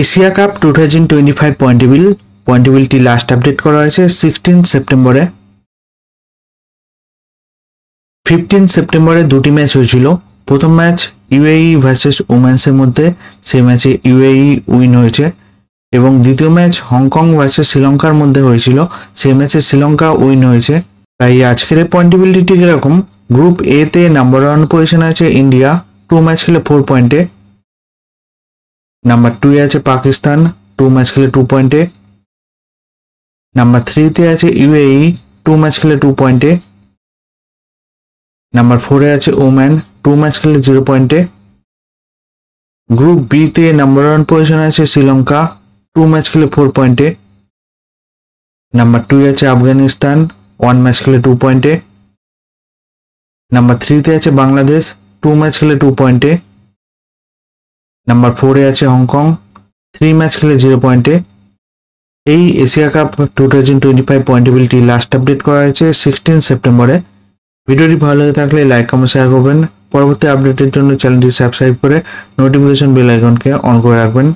Asia cup 2025 point টেবিলটি last update করা হয়েছে 16 সেপ্টেম্বরে। 15 সেপ্টেম্বরে দুটি ম্যাচ হয়েছিল। প্রথম ম্যাচ ইউএই ভার্সেস ওমেন্সের মধ্যে, সেই ম্যাচে ইউএই উইন হয়েছে। এবং দ্বিতীয় ম্যাচ হংকং ভার্সেস শ্রীলঙ্কার মধ্যে হয়েছিল, সেই ম্যাচে শ্রীলঙ্কা উইন হয়েছে। তাই আজকের পয়েন্ট টেবিলটি ঠিক এরকম। গ্রুপ এ তে নাম্বার 1 পজিশনে আছে ইন্ডিয়া, 2 ম্যাচ খেলে 4 পয়েন্টে। নাম্বার 2 এ আছে পাকিস্তান, 2 ম্যাচ খেলে 2 পয়েন্টে। নাম্বার 3 তে আছে ইউএই, 2 ম্যাচ খেলে 2 পয়েন্টে। নাম্বার 4 এ আছে ওমান, 2 ম্যাচ খেলে 0 পয়েন্টে। গ্রুপ বি তে নাম্বার 1 পজিশনে আছে শ্রীলঙ্কা, 2 ম্যাচ খেলে 4 পয়েন্টে। নাম্বার 2 এ আছে আফগানিস্তান, 1 ম্যাচ খেলে 2 পয়েন্টে। নাম্বার 3 তে আছে বাংলাদেশ, 2 ম্যাচ খেলে 2 পয়েন্টে। নাম্বার 4 এ আছে হংকং, 3 ম্যাচ খেলে 0 পয়েন্টে। এই এশিয়া কাপ 2025 পয়েন্ট টেবিলটি লাস্ট আপডেট করা হয়েছে 16 সেপ্টেম্বরে। ভিডিওটি ভালো লাগে থাকলে লাইক কমেন্ট শেয়ার করবেন। পরবর্তী আপডেটের জন্য চ্যানেলটি সাবস্ক্রাইব করে নোটিফিকেশন বেল আইকনকে অন করে রাখবেন।